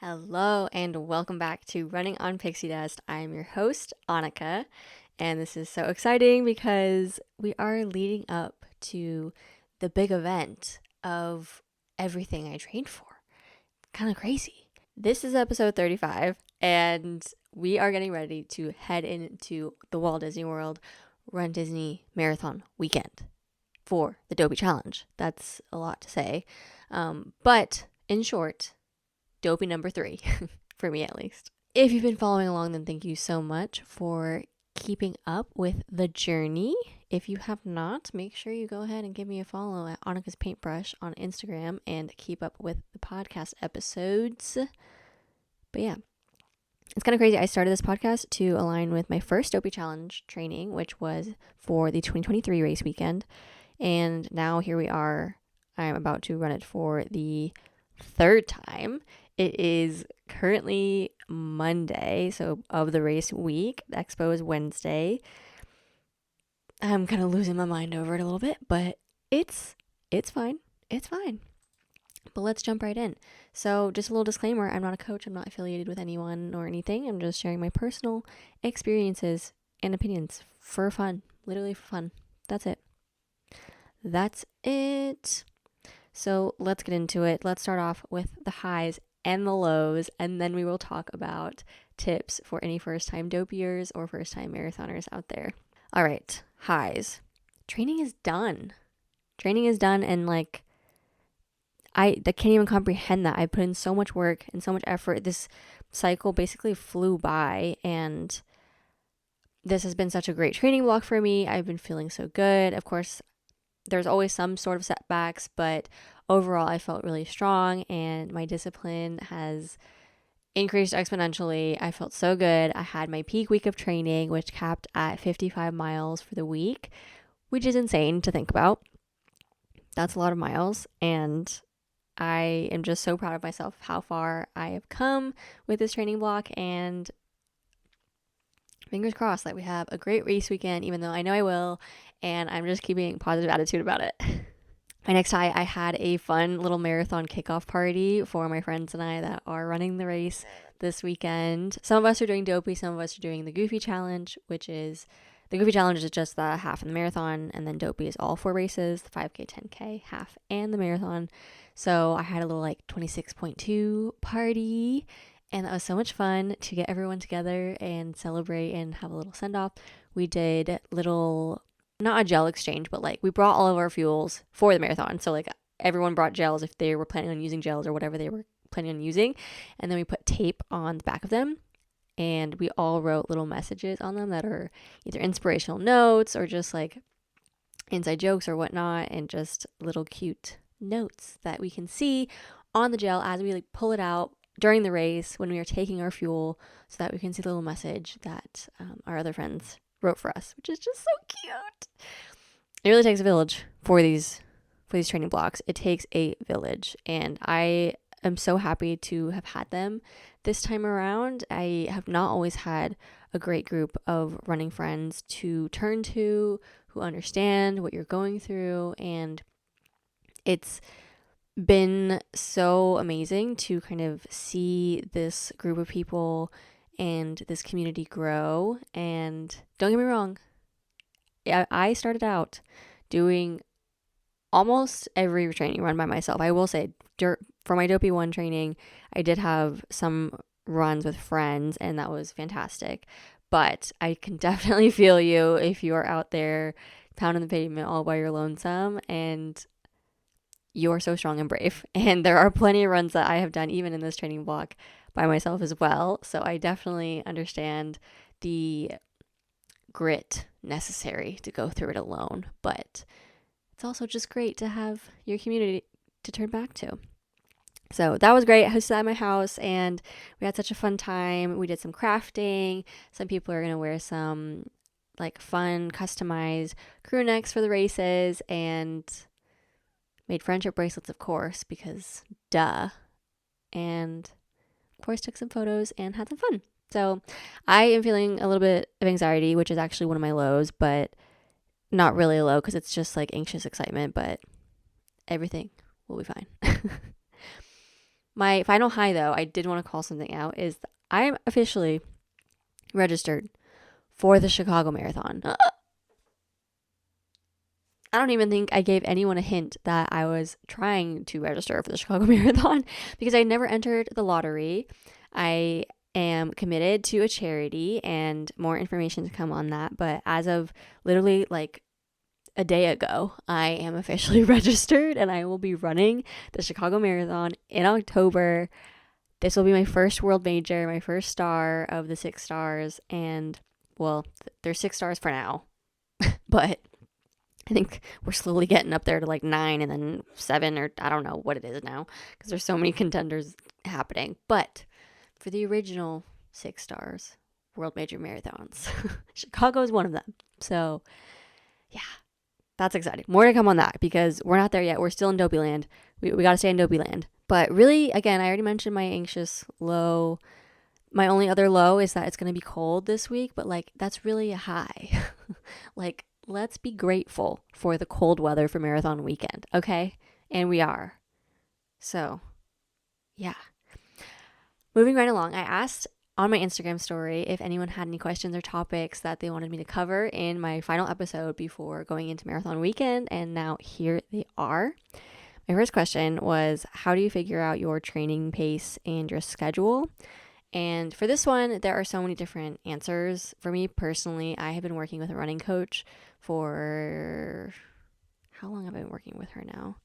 Hello and welcome back to Running on Pixie Dust. I'm your host, Annika, and this is so exciting because we are leading up to the big event of everything I trained for. Kind of crazy. This is episode 35, and we are getting ready to head into the Walt Disney World Run Disney Marathon weekend for the Dopey Challenge. That's a lot to say, but in short, Dopey number 3, for me at least. If you've been following along, then thank you so much for keeping up with the journey. If you have not, make sure you go ahead and give me a follow at Annika's Paintbrush on Instagram and keep up with the podcast episodes. But yeah, it's kind of crazy. I started this podcast to align with my first Dopey Challenge training, which was for the 2023 race weekend. And now here we are. I'm about to run it for the third time. It is currently Monday, so of the race week. The expo is Wednesday. I'm kind of losing my mind over it a little bit, but it's fine. It's fine. But let's jump right in. So just a little disclaimer, I'm not a coach. I'm not affiliated with anyone or anything. I'm just sharing my personal experiences and opinions for fun. Literally for fun. That's it. That's it. So let's get into it. Let's start off with the highs and the lows, and then we will talk about tips for any first-time dopeyers or first-time marathoners out there. All right, highs. Training is done. And I can't even comprehend that. I put in so much work and so much effort. This cycle basically flew by, and this has been such a great training block for me. I've been feeling so good. Of course, there's always some sort of setbacks, but overall I felt really strong and my discipline has increased exponentially. I felt so good. I had my peak week of training, which capped at 55 miles for the week, which is insane to think about. That's a lot of miles, and I am just so proud of myself how far I have come with this training block, and fingers crossed that we have a great race weekend, even though I know I will, and I'm just keeping a positive attitude about it. My next high, I had a fun little marathon kickoff party for my friends and I that are running the race this weekend. Some of us are doing Dopey, some of us are doing the Goofy Challenge, which is, the Goofy Challenge is just the half and the marathon, and then Dopey is all 4 races, the 5K, 10K, half, and the marathon. So I had a little 26.2 party, and that was so much fun to get everyone together and celebrate and have a little send-off. We did little, not a gel exchange, but we brought all of our fuels for the marathon. So everyone brought gels if they were planning on using gels or whatever they were planning on using. And then we put tape on the back of them, and we all wrote little messages on them that are either inspirational notes or just inside jokes or whatnot, and just little cute notes that we can see on the gel as we pull it out during the race when we are taking our fuel, so that we can see the little message that our other friends wrote for us, which is just so cute. It really takes a village for these training blocks. It takes a village, and I am so happy to have had them this time around. I have not always had a great group of running friends to turn to who understand what you're going through, and it's been so amazing to kind of see this group of people and this community grow. And don't get me wrong, I started out doing almost every training run by myself. I will say, for my Dopey 1 training, I did have some runs with friends, and that was fantastic. But I can definitely feel you if you are out there pounding the pavement all by your lonesome, and you are so strong and brave. And there are plenty of runs that I have done even in this training block by myself as well. So I definitely understand the grit necessary to go through it alone. But it's also just great to have your community to turn back to. So that was great. I hosted at my house, and we had such a fun time. We did some crafting. Some people are going to wear some fun customized crew necks for the races, and made friendship bracelets, of course, because duh. And of course took some photos and had some fun. So I am feeling a little bit of anxiety, which is actually one of my lows, but not really a low because it's just anxious excitement, but everything will be fine. My final high, though, I did want to call something out, is I'm officially registered for the Chicago Marathon. I don't even think I gave anyone a hint that I was trying to register for the Chicago Marathon because I never entered the lottery. I am committed to a charity and more information to come on that. But as of literally like a day ago, I am officially registered and I will be running the Chicago Marathon in October. This will be my first world major, my first star of the 6 stars. And well, there's 6 stars for now, but I think we're slowly getting up there to like 9 and then 7, or I don't know what it is now because there's so many contenders happening. But for the original 6 stars, World Major Marathons, Chicago is one of them. So yeah, that's exciting. More to come on that because we're not there yet. We're still in Dopey land. We got to stay in Dopey land. But really, again, I already mentioned my anxious low. My only other low is that it's going to be cold this week, but like that's really a high. Like, let's be grateful for the cold weather for marathon weekend, okay? And we are. So, yeah. Moving right along, I asked on my Instagram story if anyone had any questions or topics that they wanted me to cover in my final episode before going into marathon weekend, and now here they are. My first question was, how do you figure out your training pace and your schedule? And for this one, there are so many different answers. For me personally, I have been working with a running coach for, how long have I been working with her now?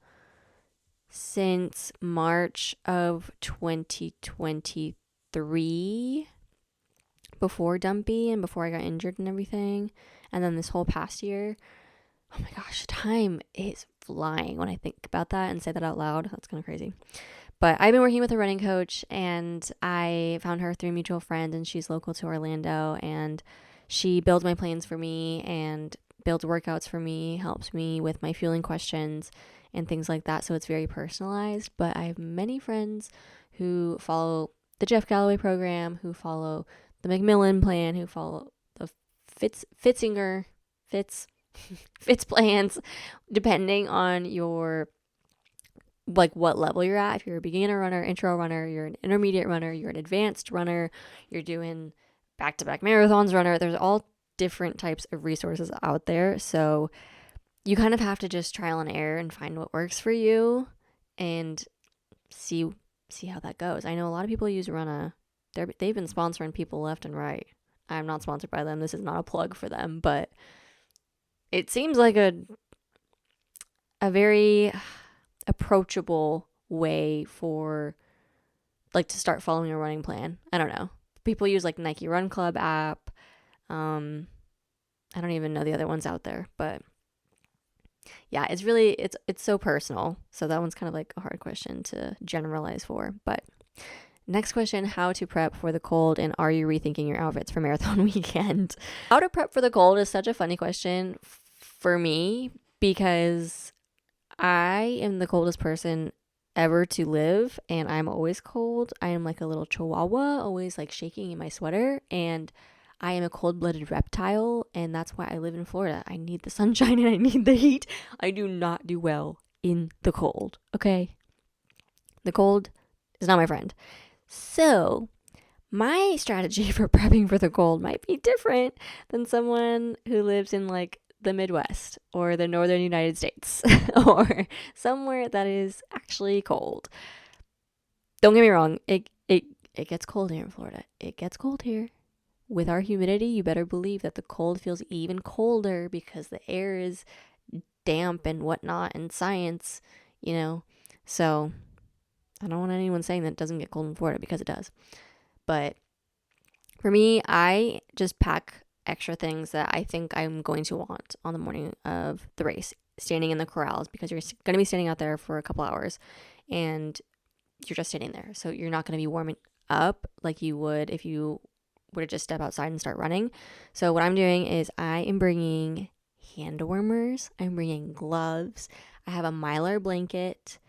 Since March of 2023, before Dumpy and before I got injured and everything. And then this whole past year. Oh my gosh, time is flying when I think about that and say that out loud. That's kind of crazy. But I've been working with a running coach, and I found her through a mutual friend, and she's local to Orlando, and she builds my plans for me and builds workouts for me, helps me with my fueling questions and things like that. So it's very personalized. But I have many friends who follow the Jeff Galloway program, who follow the McMillan plan, who follow the Fitz plans, depending on your like what level you're at. If you're a beginner runner, intro runner, you're an intermediate runner, you're an advanced runner, you're doing back-to-back marathons runner, there's all different types of resources out there. So you kind of have to just trial and error and find what works for you and see how that goes. I know a lot of people use Runna. They've been sponsoring people left and right. I'm not sponsored by them. This is not a plug for them, but it seems like a very approachable way for like to start following a running plan. I don't know. People use like Nike Run Club app. I don't even know the other ones out there, but yeah, it's really it's so personal. So that one's kind of like a hard question to generalize for. But next question, how to prep for the cold, and are you rethinking your outfits for marathon weekend? How to prep for the cold is such a funny question for me because I am the coldest person ever to live, and I'm always cold. I am like a little chihuahua, always like shaking in my sweater, and I am a cold-blooded reptile, and that's why I live in Florida. I need the sunshine and I need the heat. I do not do well in the cold, okay? The cold is not my friend. So my strategy for prepping for the cold might be different than someone who lives in like the Midwest or the northern United States or somewhere that is actually cold. Don't get me wrong, it gets cold here in Florida. It gets cold here. With our humidity, you better believe that the cold feels even colder because the air is damp and whatnot, and science, you know. So I don't want anyone saying that it doesn't get cold in Florida, because it does. But for me, I just pack extra things that I think I'm going to want on the morning of the race, standing in the corrals, because you're going to be standing out there for a couple hours and you're just sitting there. So you're not going to be warming up like you would if you were to just step outside and start running. So what I'm doing is I am bringing hand warmers. I'm bringing gloves. I have a Mylar blanket.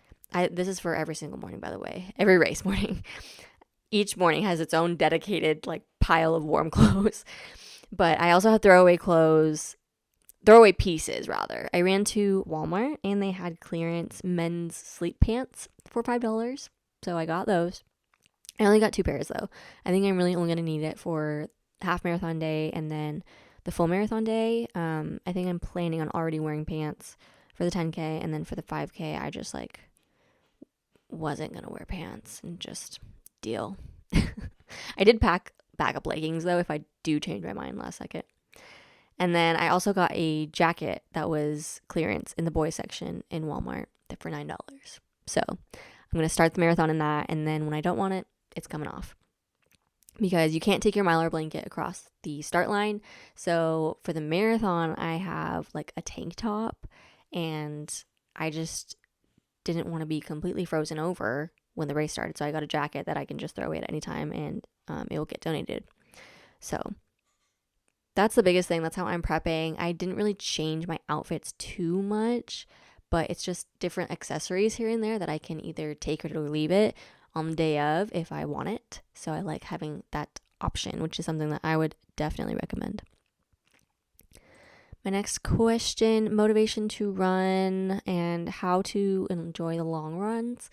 This is for every single morning, by the way, every race morning. Each morning has its own dedicated like pile of warm clothes. But I also have throwaway pieces rather. I ran to Walmart and they had clearance men's sleep pants for $5. So I got those. I only got 2 pairs though. I think I'm really only going to need it for half marathon day and then the full marathon day. I think I'm planning on already wearing pants for the 10K, and then for the 5K, I just like wasn't going to wear pants and just deal. I did pack backup leggings though if I do change my mind last second. And then I also got a jacket that was clearance in the boys section in Walmart for $9. So I'm going to start the marathon in that, and then when I don't want it, it's coming off. Because you can't take your Mylar blanket across the start line. So for the marathon, I have like a tank top, and I just didn't want to be completely frozen over when the race started. So I got a jacket that I can just throw away at any time, and it will get donated. So that's the biggest thing. That's how I'm prepping. I didn't really change my outfits too much, but it's just different accessories here and there that I can either take it or leave it on the day of if I want it. So I like having that option, which is something that I would definitely recommend. My next question, motivation to run and how to enjoy the long runs.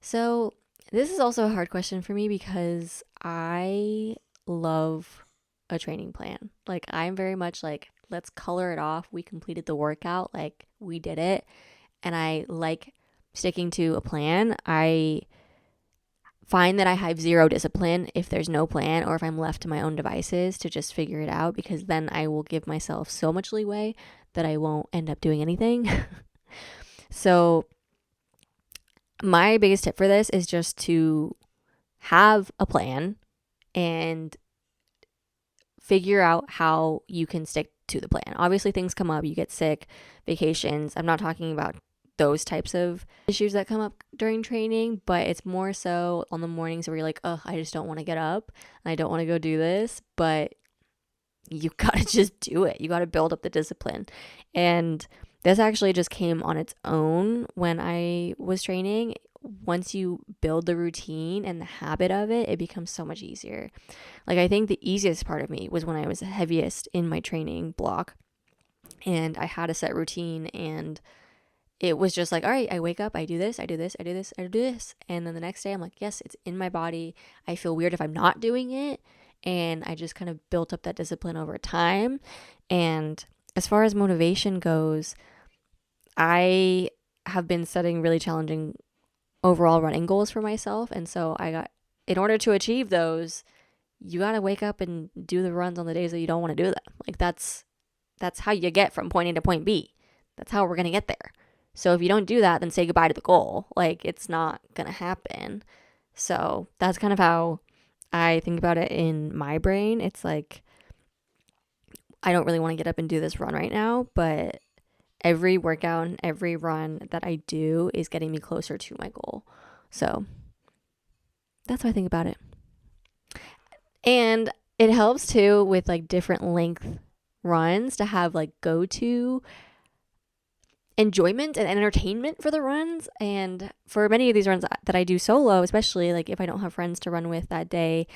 So this is also a hard question for me because I love a training plan. Like, I'm very much like, let's color it off. We completed the workout, like we did it. And I like sticking to a plan. I find that I have zero discipline if there's no plan, or if I'm left to my own devices to just figure it out, because then I will give myself so much leeway that I won't end up doing anything. So my biggest tip for this is just to have a plan and figure out how you can stick to the plan. Obviously things come up, you get sick, vacations. I'm not talking about those types of issues that come up during training, but it's more so on the mornings where you're like, oh, I just don't want to get up and I don't want to go do this, but you gotta just do it. You gotta build up the discipline. And this actually just came on its own when I was training. Once you build the routine and the habit of it, it becomes so much easier. Like, I think the easiest part of me was when I was heaviest in my training block and I had a set routine, and it was just like, all right, I wake up, I do this, I do this, I do this, I do this. And then the next day I'm like, yes, it's in my body. I feel weird if I'm not doing it. And I just kind of built up that discipline over time. And as far as motivation goes, I have been setting really challenging overall running goals for myself. And so in order to achieve those, you got to wake up and do the runs on the days that you don't want to do them. Like, that's how you get from point A to point B. That's how we're going to get there. So if you don't do that, then say goodbye to the goal. Like, it's not going to happen. So that's kind of how I think about it in my brain. It's like, I don't really want to get up and do this run right now, but every workout and every run that I do is getting me closer to my goal. So that's how I think about it. And it helps too with like different length runs to have like go-to enjoyment and entertainment for the runs. And for many of these runs that I do solo, especially like if I don't have friends to run with that day,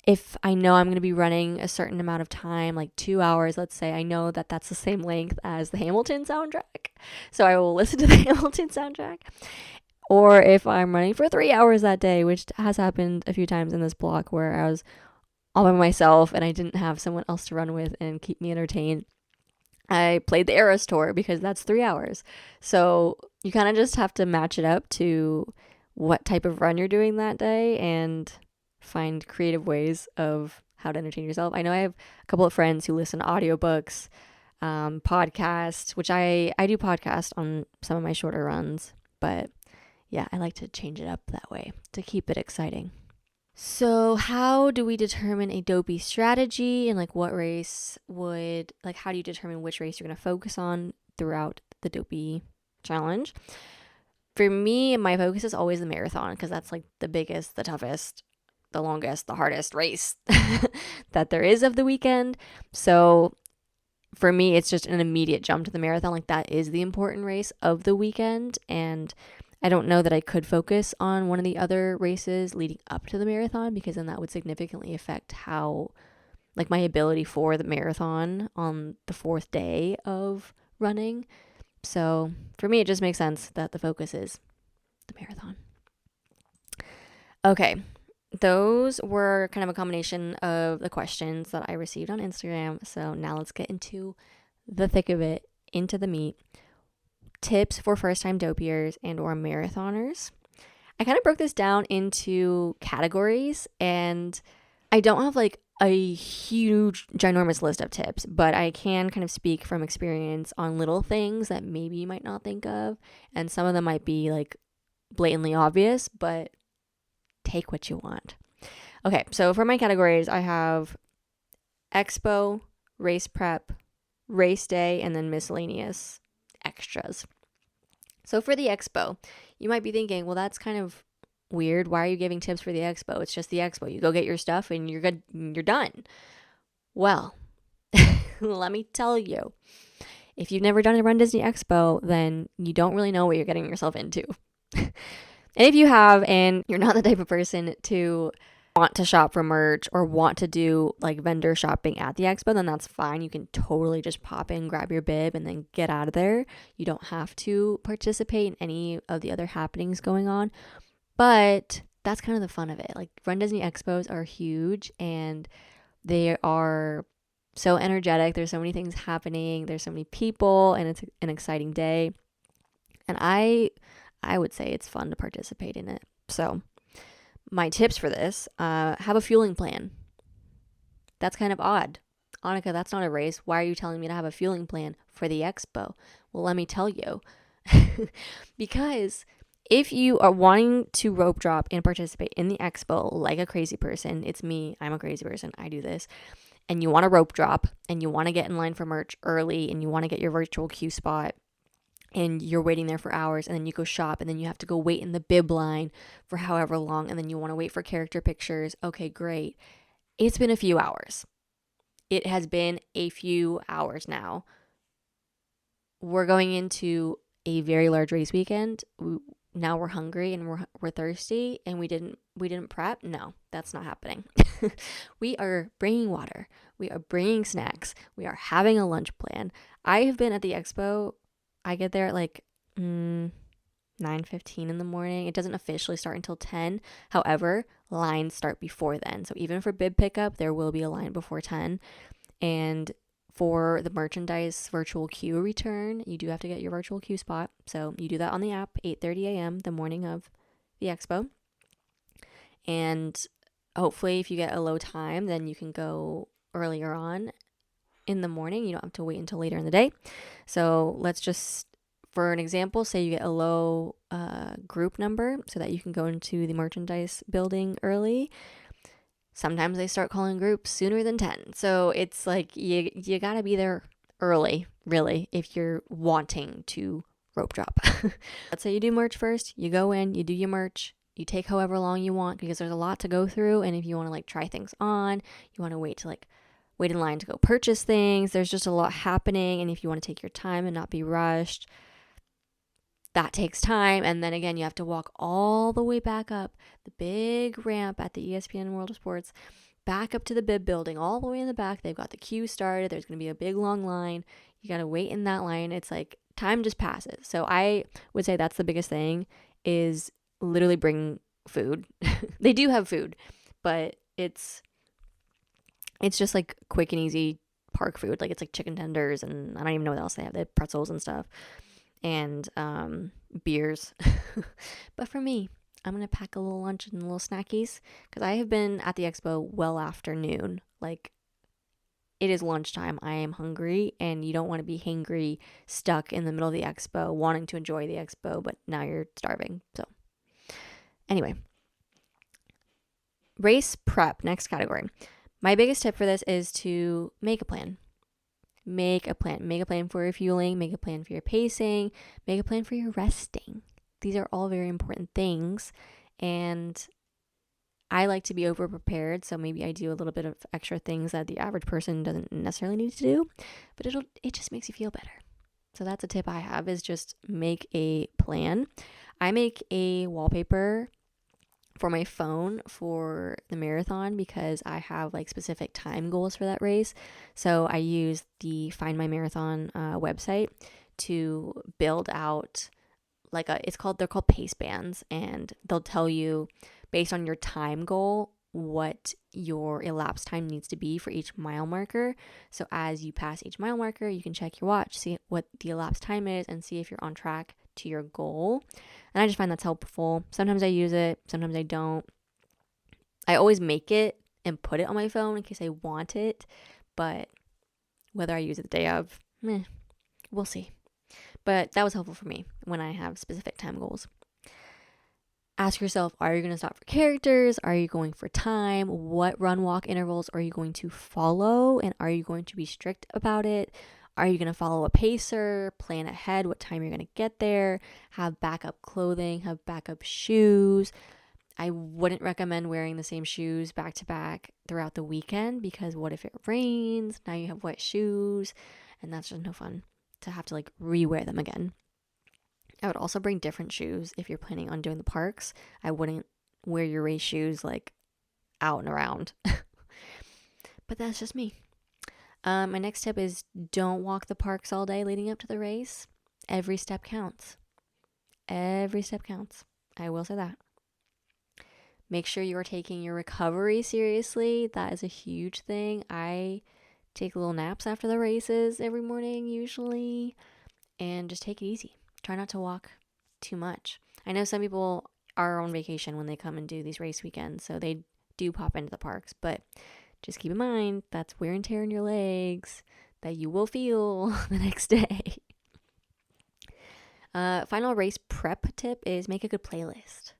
if I know I'm going to be running a certain amount of time, like 2 hours, let's say, I know that that's the same length as the Hamilton soundtrack. So I will listen to the Hamilton soundtrack. Or if I'm running for 3 hours that day, which has happened a few times in this block where I was all by myself and I didn't have someone else to run with and keep me entertained, I played the Eras Tour because that's 3 hours. So you kind of just have to match it up to what type of run you're doing that day and find creative ways of how to entertain yourself. I know I have a couple of friends who listen to audiobooks, podcasts, which I do podcast on some of my shorter runs, but yeah, I like to change it up that way to keep it exciting. So how do we determine a dopey strategy, and like how do you determine which race you're going to focus on throughout the dopey challenge? For me, my focus is always the marathon because that's like the biggest, the toughest, the longest, the hardest race that there is of the weekend. So for me, it's just an immediate jump to the marathon. Like, that is the important race of the weekend. And I don't know that I could focus on one of the other races leading up to the marathon, because then that would significantly affect how, like, my ability for the marathon on the 4th day of running. So for me, it just makes sense that the focus is the marathon. Okay, those were kind of a combination of the questions that I received on Instagram. So now let's get into the thick of it, into the meat. Tips for first-time dopeyers and or marathoners. I kind of broke this down into categories, and I don't have like a huge, ginormous list of tips, but I can kind of speak from experience on little things that maybe you might not think of, and some of them might be like blatantly obvious, but take what you want. Okay, so for my categories, I have expo, race prep, race day, and then miscellaneous extras. So for the expo, you might be thinking, well, that's kind of weird. Why are you giving tips for the expo? It's just the expo. You go get your stuff and you're good. You're done. Well, let me tell you, if you've never done a Run Disney Expo, then you don't really know what you're getting yourself into. And if you have, and you're not the type of person to want to shop for merch or want to do like vendor shopping at the expo, then that's fine. You can totally just pop in, grab your bib, and then get out of there. You don't have to participate in any of the other happenings going on. But that's kind of the fun of it. Like, Run Disney Expos are huge and they are so energetic. There's so many things happening. There's so many people, and it's an exciting day. And I would say it's fun to participate in it. So my tips for this, have a fueling plan. That's kind of odd. Annika, that's not a race. Why are you telling me to have a fueling plan for the expo? Well, let me tell you. Because if you are wanting to rope drop and participate in the expo like a crazy person, it's me, I'm a crazy person, I do this, and you want to rope drop and you want to get in line for merch early and you want to get your virtual queue spot, and you're waiting there for hours, and then you go shop, and then you have to go wait in the bib line for however long, and then you want to wait for character pictures. Okay, great. It's been a few hours. It has been a few hours now. We're going into a very large race weekend. Now we're hungry and we're thirsty, and we didn't prep. No, that's not happening. We are bringing water. We are bringing snacks. We are having a lunch plan. I have been at the expo. I get there at like 9:15 in the morning. It doesn't officially start until 10. However, lines start before then. So even for bib pickup, there will be a line before 10. And for the merchandise virtual queue return, you do have to get your virtual queue spot. So you do that on the app, 8:30 a.m. the morning of the expo. And hopefully if you get a low time, then you can go earlier on in the morning. You don't have to wait until later in the day. So let's just, for an example, say you get a low group number so that you can go into the merchandise building early. Sometimes they start calling groups sooner than 10. So it's like you got to be there early, really, if you're wanting to rope drop. Let's say you do merch first. You go in, you do your merch. You take however long you want because there's a lot to go through. And if you want to like try things on, you want to wait in line to go purchase things. There's just a lot happening. And if you want to take your time and not be rushed, that takes time. And then again, you have to walk all the way back up the big ramp at the ESPN World of Sports, back up to the bib building, all the way in the back. They've got the queue started. There's going to be a big long line. You got to wait in that line. It's like time just passes. So I would say that's the biggest thing, is literally bring food. They do have food, but it's just like quick and easy park food. Like it's like chicken tenders, and I don't even know what else they have. They have pretzels and stuff, and beers. But for me, I'm going to pack a little lunch and little snackies, because I have been at the expo well after noon. Like, it is lunchtime. I am hungry, and you don't want to be hangry, stuck in the middle of the expo, wanting to enjoy the expo, but now you're starving. So anyway, race prep, next category. My biggest tip for this is to make a plan. Make a plan. Make a plan for your fueling. Make a plan for your pacing. Make a plan for your resting. These are all very important things. And I like to be over prepared. So maybe I do a little bit of extra things that the average person doesn't necessarily need to do. But it just makes you feel better. So that's a tip I have, is just make a plan. I make a wallpaper for my phone for the marathon because I have like specific time goals for that race. So I use the Find My Marathon website to build out like they're called pace bands, and they'll tell you based on your time goal what your elapsed time needs to be for each mile marker. So as you pass each mile marker, you can check your watch, see what the elapsed time is, and see if you're on track to your goal. And I just find that's helpful. Sometimes I use it, sometimes I don't. I always make it and put it on my phone in case I want it, but whether I use it the day of, we'll see. But that was helpful for me when I have specific time goals. Ask yourself, are you going to stop for characters? Are you going for time? What run walk intervals are you going to follow? And are you going to be strict about it? Are you going to follow a pacer? Plan ahead what time you're going to get there? Have backup clothing? Have backup shoes? I wouldn't recommend wearing the same shoes back to back throughout the weekend, because what if it rains? Now you have wet shoes, and that's just no fun to have to like re-wear them again. I would also bring different shoes if you're planning on doing the parks. I wouldn't wear your race shoes like out and around. But that's just me. My next tip is don't walk the parks all day leading up to the race. Every step counts. Every step counts. I will say that. Make sure you are taking your recovery seriously. That is a huge thing. I take little naps after the races every morning usually, and just take it easy. Try not to walk too much. I know some people are on vacation when they come and do these race weekends, so they do pop into the parks, but just keep in mind that's wear and tear in your legs that you will feel the next day. Final race prep tip is make a good playlist.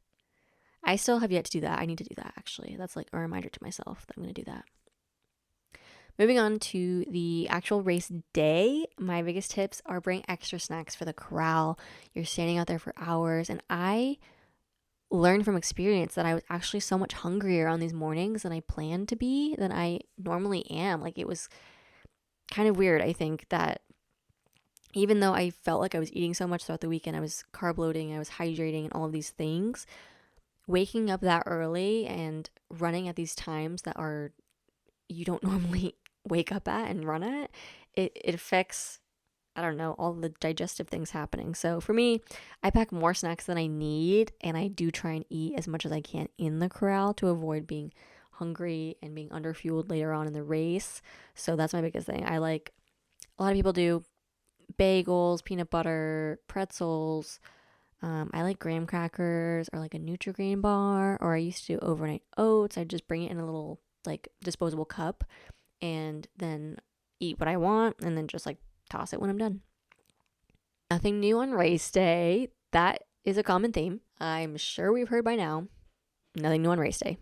I still have yet to do that. I need to do that, actually. That's like a reminder to myself that I'm going to do that. Moving on to the actual race day, my biggest tips are bring extra snacks for the corral. You're standing out there for hours, and I learned from experience that I was actually so much hungrier on these mornings than I planned to be, than I normally am. Like, it was kind of weird, I think, that even though I felt like I was eating so much throughout the weekend, I was carb loading, I was hydrating, and all of these things, waking up that early and running at these times that are you don't normally wake up at and run at, it affects, I don't know, all the digestive things happening. So for me, I pack more snacks than I need, and I do try and eat as much as I can in the corral to avoid being hungry and being underfueled later on in the race. So that's my biggest thing. I like, a lot of people do bagels, peanut butter, pretzels. I like graham crackers or like a Nutri-Grain bar, or I used to do overnight oats. I just bring it in a little like disposable cup and then eat what I want and then just like toss it when I'm done. Nothing new on race day. That is a common theme. I'm sure we've heard by now. Nothing new on race day.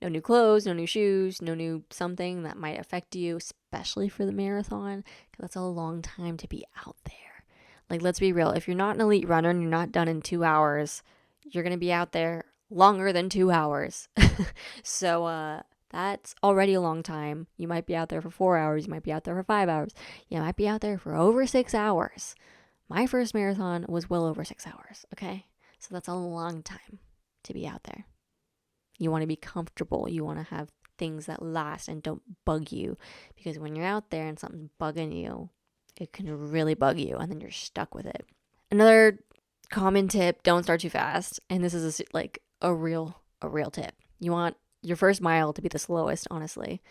No new clothes, no new shoes, no new something that might affect you, especially for the marathon, because that's a long time to be out there. Like, let's be real. If you're not an elite runner and you're not done in 2 hours, you're going to be out there longer than 2 hours. So that's already a long time. You might be out there for 4 hours. You might be out there for 5 hours. You might be out there for over 6 hours. My first marathon was well over 6 hours, okay? So that's a long time to be out there. You want to be comfortable. You want to have things that last and don't bug you. Because when you're out there and something's bugging you, it can really bug you, and then you're stuck with it. Another common tip, don't start too fast. And this is a real tip. You want your first mile to be the slowest, honestly.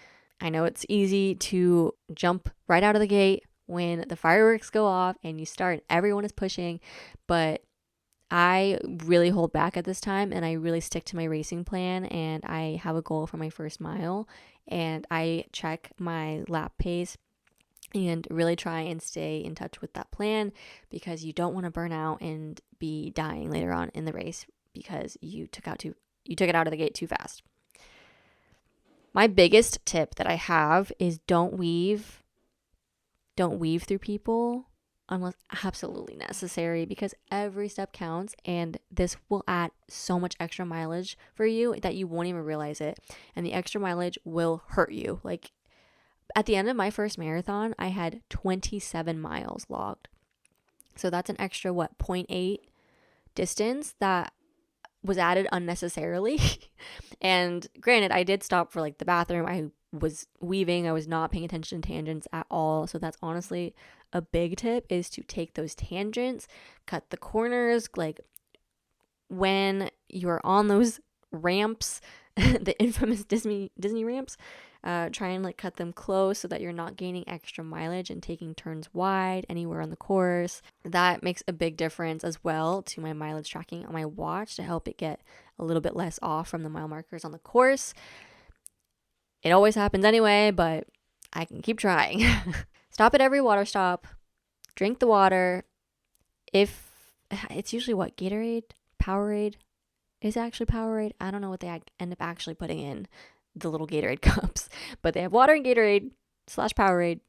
I know it's easy to jump right out of the gate when the fireworks go off and you start and everyone is pushing, but I really hold back at this time, and I really stick to my racing plan, and I have a goal for my first mile, and I check my lap pace and really try and stay in touch with that plan, because you don't want to burn out and be dying later on in the race because you took it out of the gate too fast. My biggest tip that I have is don't weave through people unless absolutely necessary, because every step counts, and this will add so much extra mileage for you that you won't even realize it, and the extra mileage will hurt you. Like, at the end of my first marathon, I had 27 miles logged. So that's an extra, 0.8 distance that was added unnecessarily. And granted, I did stop for like the bathroom. I was weaving. I was not paying attention to tangents at all. So that's honestly a big tip, is to take those tangents, cut the corners. Like, when you're on those ramps, the infamous Disney ramps. Try and like cut them close so that you're not gaining extra mileage and taking turns wide anywhere on the course. That makes a big difference as well to my mileage tracking on my watch to help it get a little bit less off from the mile markers on the course. It always happens anyway, but I can keep trying. Stop at every water stop. Drink the water. If it's usually what, Gatorade? Powerade? Is it actually Powerade? I don't know what they end up actually putting in the little Gatorade cups, but they have water and Gatorade / Powerade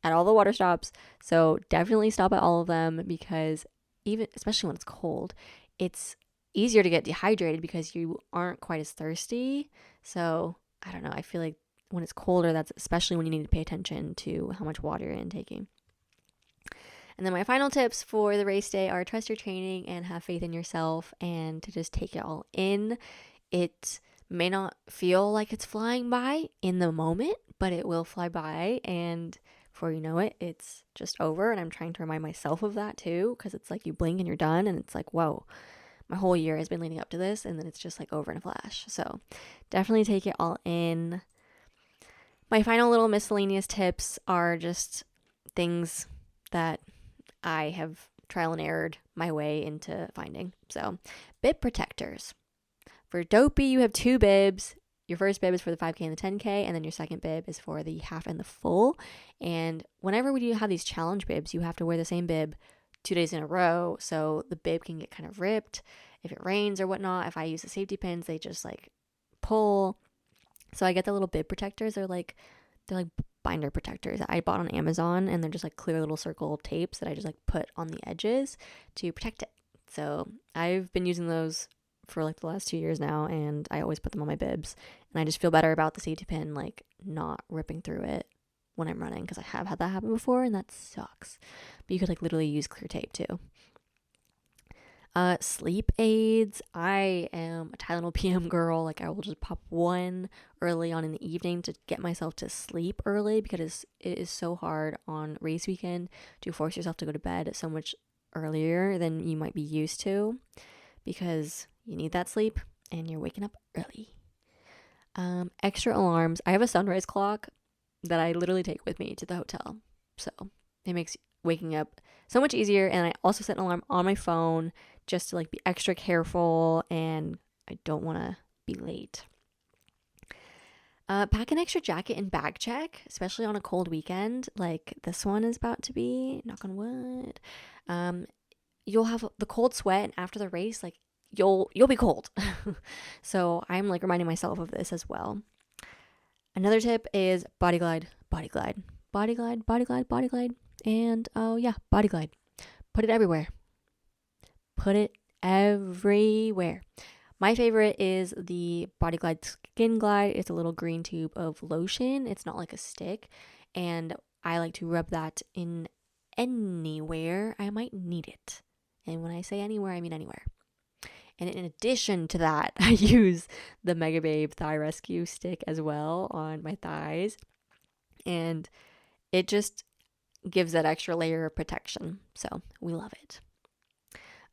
at all the water stops. So definitely stop at all of them, because even, especially when it's cold, it's easier to get dehydrated because you aren't quite as thirsty. So I don't know. I feel like when it's colder, that's especially when you need to pay attention to how much water you're intaking. And then my final tips for the race day are trust your training and have faith in yourself and to just take it all in. It may not feel like it's flying by in the moment, but it will fly by, and before you know it, it's just over. And I'm trying to remind myself of that too, because it's like you blink and you're done, and it's like, whoa, my whole year has been leading up to this, and then it's just like over in a flash. So definitely take it all in. My final little miscellaneous tips are just things that I have trial and errored my way into finding. So, bib protectors. For Dopey, you have 2 bibs. Your first bib is for the 5K and the 10K, and then your second bib is for the half and the full. And whenever we do have these challenge bibs, you have to wear the same bib 2 days in a row, so the bib can get kind of ripped if it rains or whatnot. If I use the safety pins, they just like pull. So I get the little bib protectors. They're like binder protectors that I bought on Amazon, and they're just like clear little circle tapes that I just like put on the edges to protect it. So I've been using those for like the last 2 years now, and I always put them on my bibs, and I just feel better about the safety pin like not ripping through it when I'm running, because I have had that happen before, and that sucks. But you could like literally use clear tape too. Sleep aids. I am a Tylenol PM girl. Like, I will just pop one early on in the evening to get myself to sleep early, because it is so hard on race weekend to force yourself to go to bed so much earlier than you might be used to, because you need that sleep and you're waking up early. Extra alarms. I have a sunrise clock that I literally take with me to the hotel, so it makes waking up so much easier. And I also set an alarm on my phone just to like be extra careful, and I don't want to be late. Pack an extra jacket and bag check, especially on a cold weekend like this one is about to be, knock on wood. You'll have the cold sweat, and after the race, like you'll be cold. So I'm like reminding myself of this as well. Another tip is body glide. And oh yeah, body glide. Put it everywhere. My favorite is the Body Glide Skin Glide. It's a little green tube of lotion. It's not like a stick, and I like to rub that in anywhere I might need it. And when I say anywhere, I mean anywhere. And in addition to that, I use the Mega Babe Thigh Rescue Stick as well on my thighs, and it just gives that extra layer of protection. So we love it.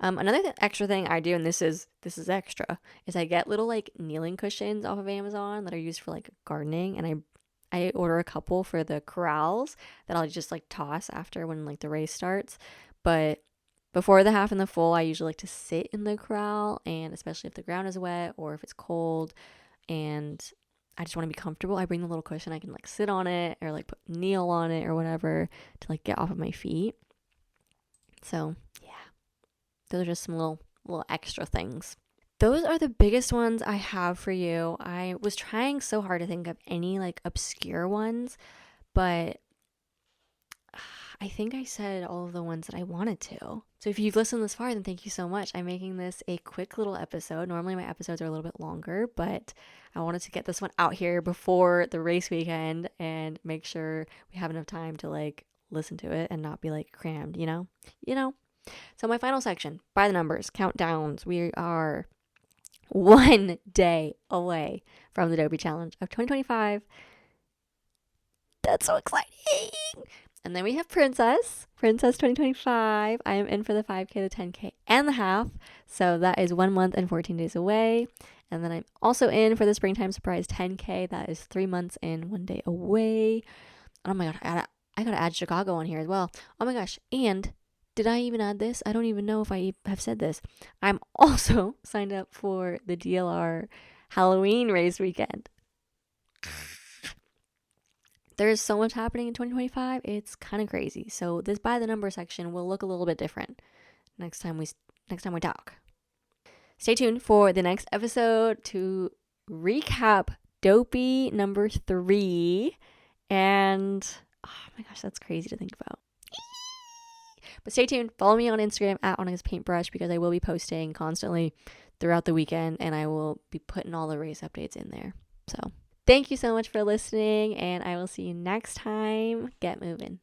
Another extra thing I do, and this is extra, is I get little like kneeling cushions off of Amazon that are used for like gardening, and I order a couple for the corrals that I'll just like toss after when like the race starts. But before the half and the full, I usually like to sit in the corral, and especially if the ground is wet or if it's cold and I just want to be comfortable, I bring the little cushion. I can like sit on it or like kneel on it or whatever to like get off of my feet. So yeah, those are just some little extra things. Those are the biggest ones I have for you. I was trying so hard to think of any like obscure ones, but I think I said all of the ones that I wanted to. So if you've listened this far, then thank you so much. I'm making this a quick little episode. Normally my episodes are a little bit longer, but I wanted to get this one out here before the race weekend and make sure we have enough time to like listen to it and not be like crammed, you know? So my final section, by the numbers, countdowns. We are 1 day away from the Dopey Challenge of 2025. That's so exciting. And then we have Princess 2025. I am in for the 5K, the 10K, and the half. So that is 1 month and 14 days away. And then I'm also in for the Springtime Surprise 10K. That is 3 months and 1 day away. Oh my god, I gotta add Chicago on here as well. Oh my gosh, and did I even add this? I don't even know if I have said this. I'm also signed up for the DLR Halloween race weekend. There's so much happening in 2025. It's kind of crazy. So this by the number section will look a little bit different next time we talk. Stay tuned for the next episode to recap Dopey number 3. And oh my gosh, that's crazy to think about. But stay tuned. Follow me on Instagram at Annika's Paintbrush because I will be posting constantly throughout the weekend and I will be putting all the race updates in there. So thank you so much for listening and I will see you next time. Get moving.